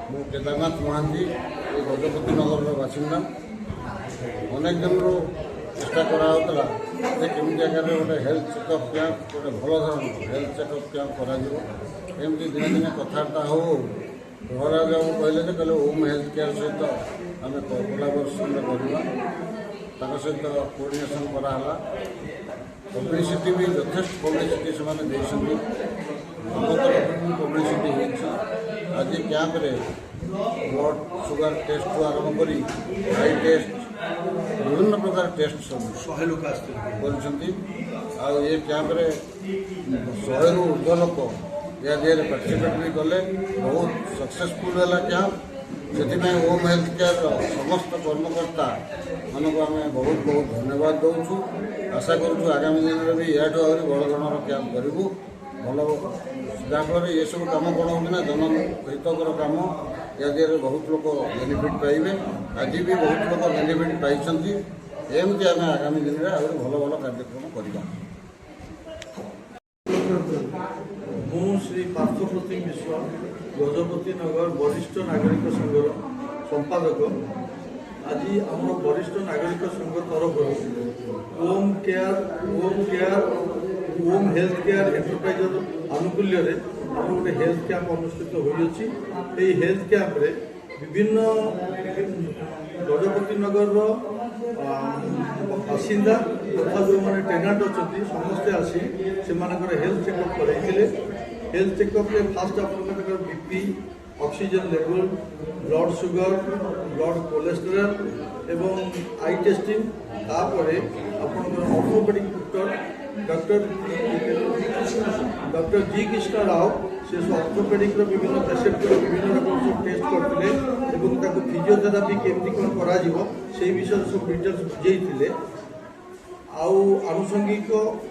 ମୁଁ କେଦାରନାଥ ମହାନ୍ତି ଏ ଗଜପତି ନଗରର ବାସିନ୍ଦା। ଅନେକ ଦିନରୁ ଚେଷ୍ଟା କରାଯାଉଥିଲା ଯେ କେମିତି ଆକାରରେ ଗୋଟେ ହେଲ୍ଥ ଚେକଅପ୍ କ୍ୟାମ୍ପ, ଗୋଟେ ଭଲ ଧରଣର ହେଲ୍ଥ ଚେକଅପ୍ କ୍ୟାମ୍ପ କରାଯିବ। ଏମିତି ଦିନେ ଦିନେ କଥାବାର୍ତ୍ତା ହଉ ପ୍ରହରାଜ ବାବୁ କହିଲେ ଯେ କହିଲେ ଓମ୍ ହେଲ୍ଥ କେୟାର ସହିତ ଆମେ କୋଲାବୋରେସନ୍ରେ କରିବା। ତାଙ୍କ ସହିତ କୋଅର୍ଡିନେସନ୍ କରାହେଲା। ପବ୍ଲିସିଟି ବି ଯଥେଷ୍ଟ ପବ୍ଲିସିଟି ସେମାନେ ଦେଇଛନ୍ତି। ଆମ ତରଫରୁ ପବ୍ଲିସିଟି ହେଇଛି। ଆଜି କ୍ୟାମ୍ପରେ ବ୍ଲଡ଼ ସୁଗାର ଟେଷ୍ଟରୁ ଆରମ୍ଭ କରି ଆଇ ଟେଷ୍ଟ, ବିଭିନ୍ନ ପ୍ରକାର ଟେଷ୍ଟ ସବୁ 100 ଲୋକ କରିଛନ୍ତି। ଆଉ ଏ କ୍ୟାମ୍ପରେ 100ରୁ ଉର୍ଦ୍ଧ୍ୱ ଲୋକ ଏହା ଦେହରେ ପାର୍ଟିସିପେଟ୍ ବି କଲେ। ବହୁତ ସକ୍ସେସଫୁଲ୍ ହେଲା କ୍ୟାମ୍ପ। ସେଥିପାଇଁ ଓମ୍ ହେଲ୍ଥ କେୟାରର ସମସ୍ତ କର୍ମକର୍ତ୍ତା ମାନଙ୍କୁ ଆମେ ବହୁତ ବହୁତ ଧନ୍ୟବାଦ ଦେଉଛୁ। ଆଶା କରୁଛୁ ଆଗାମୀ ଦିନରେ ବି ଏହାଠୁ ଆହୁରି ବଡ଼ ଧରଣର କ୍ୟାମ୍ପ କରିବୁ। ଭଲ, ଯାହାଫଳରେ ଏସବୁ କାମ କ'ଣ ହେଉଛି ନା ଜନହିତକର କାମ। ଏହା ଦେହରେ ବହୁତ ଲୋକ ବେନିଫିଟ୍ ପାଇବେ। ଆଜି ବି ବହୁତ ଲୋକ ବେନିଫିଟ୍ ପାଇଛନ୍ତି। ଏମିତି ଆମେ ଆଗାମୀ ଦିନରେ ଆହୁରି ଭଲ ଭଲ କାର୍ଯ୍ୟକ୍ରମ କରିବା। ମୁଁ ଶ୍ରୀ ପାର୍ଥପ୍ରତିମ ମିଶ୍ର, ଗଜପତି ନଗର ବରିଷ୍ଠ ନାଗରିକ ସଂଘର ସମ୍ପାଦକ। ଆଜି ଆମର ବରିଷ୍ଠ ନାଗରିକ ସଂଘ ତରଫରୁ ଓମ୍ ହେଲ୍ଥ କେୟାର ଏଣ୍ଟରପ୍ରାଇଜର ଆନୁକୂଲ୍ୟରେ ଆମର ଗୋଟେ ହେଲ୍ଥ କ୍ୟାମ୍ପ ଅନୁଷ୍ଠିତ ହୋଇଅଛି। ଏହି ହେଲ୍ଥ କ୍ୟାମ୍ପରେ ବିଭିନ୍ନ ଗଜପତି ନଗରର ବାସିନ୍ଦା ତଥା ଯେଉଁମାନେ ଟେନାଣ୍ଟ ଅଛନ୍ତି ସମସ୍ତେ ଆସି ସେମାନଙ୍କର ହେଲ୍ଥ ଚେକଅପ୍ କରାଇଥିଲେ। ହେଲ୍ଥ ଚେକଅପ୍ରେ ଫାଷ୍ଟ ଆପଣଙ୍କର BP, oxygen level, blood sugar, blood cholesterol ଏବଂ ଆଇ ଟେଷ୍ଟିଂ। ତାପରେ ଆପଣଙ୍କର orthopaedic doctor G Krishna Rao ସେ ଅର୍ଥୋପେଡ଼ିକ୍ର ବିଭିନ୍ନ ପେସେଣ୍ଟର ବିଭିନ୍ନ ରକମ ସବୁ ଟେଷ୍ଟ କରିଥିଲେ ଏବଂ ତାକୁ ଫିଜିଓଥେରାପି କେମିତି କ'ଣ କରାଯିବ ସେହି ବିଷୟରେ ସବୁ ଡିଟେଲ୍ସ ବୁଝେଇଥିଲେ। ଆଉ ଆନୁଷଙ୍ଗିକ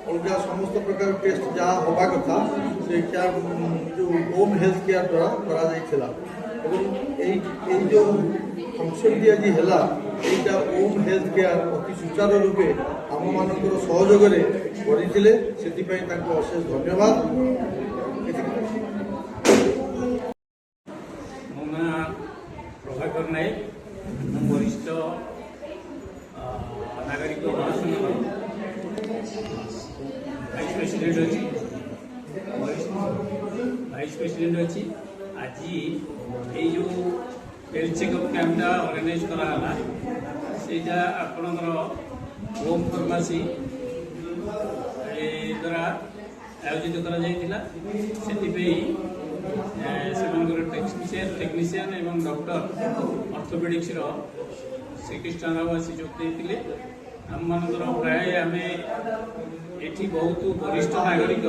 ଅଲଗା ସମସ୍ତ ପ୍ରକାର ଟେଷ୍ଟ ଯାହା ହେବା କଥା ସେ ଯେଉଁ ଓମ୍ ହେଲ୍ଥ କେୟାର ଦ୍ୱାରା କରାଯାଇଥିଲା। ଏବଂ ଏଇ ଯେଉଁ ଫଙ୍କସନ୍ଟି ଆଜି ହେଲା, ଏଇଟା ଓମ୍ ହେଲ୍ଥ କେୟାର ଅତି ସୁଚାରୁ ରୂପେ ଆମମାନଙ୍କର ସହଯୋଗରେ କରିଥିଲେ। ସେଥିପାଇଁ ତାଙ୍କୁ ଅଶେଷ ଧନ୍ୟବାଦ। ମୋ ନାଁ ପ୍ରଭାକର ନାୟକ। ମୁଁ ବରିଷ୍ଠ ନାଗରିକ ମହାସଂଘର ଭାଇସ୍ ପ୍ରେସିଡେଣ୍ଟ ଅଛି। ଆଜି ଏଇ ଯେଉଁ ହେଲ୍ଥ ଚେକଅପ୍ କ୍ୟାମ୍ପଟା ଅର୍ଗାନାଇଜ୍ କରାହେଲା, ସେଇଟା ଆପଣଙ୍କର ଓମ୍ ଫାର୍ମାସି ଦ୍ୱାରା ଆୟୋଜିତ କରାଯାଇଥିଲା। ସେଥିପାଇଁ ସେମାନଙ୍କର ଟେକ୍ନିସିଆନ୍ ଏବଂ ଡକ୍ଟର ଅର୍ଥୋପେଡ଼ିକ୍ସର ଶ୍ରୀକୃଷ୍ଣ ରାଓ ଆସି ଯୋଗ ଦେଇଥିଲେ। ଆମମାନଙ୍କର ପ୍ରାୟ ଆମେ ଏଠି ବହୁତ ବରିଷ୍ଠ ନାଗରିକ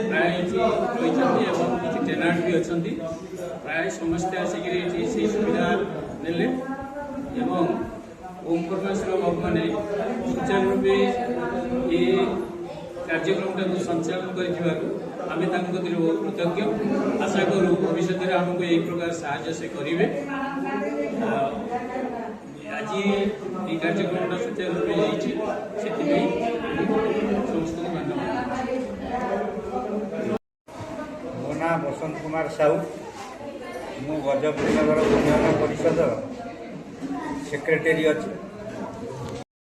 ପ୍ରାୟ ଏଠି ରହିଛନ୍ତି ଏବଂ କିଛି ଟେନାଣ୍ଟ ବି ଅଛନ୍ତି। ପ୍ରାୟ ସମସ୍ତେ ଆସିକିରି ଏଠି ସେଇ ସୁବିଧା ନେଲେ ଏବଂ ଓମ୍ ଫାର୍ମାସିର ବାବୁମାନେ ସୁଚାରୁ ରୂପେ ଏ କାର୍ଯ୍ୟକ୍ରମଟାକୁ ସଞ୍ଚାଳନ କରିଥିବାରୁ ଆମେ ତାଙ୍କ ପ୍ରତି ବହୁତ କୃତଜ୍ଞ। ଆଶା କରୁ ଭବିଷ୍ୟତରେ ଆମକୁ ଏହି ପ୍ରକାର ସାହାଯ୍ୟ ସେ କରିବେ। ଆଜି এই କାର୍ଯ୍ୟକ୍ରମଟା ସୁଚାରୁ ରୂପେ ହେଇଛି, ସେଥିପାଇଁ ସମସ୍ତଙ୍କୁ ଧନ୍ୟବାଦ। ମୋ ନାଁ ବସନ୍ତ କୁମାର ସାହୁ। ମୁଁ ଗଜପତି ନଗର ଉନ୍ନୟନ ପରିଷଦର ସେକ୍ରେଟାରୀ ଅଛି।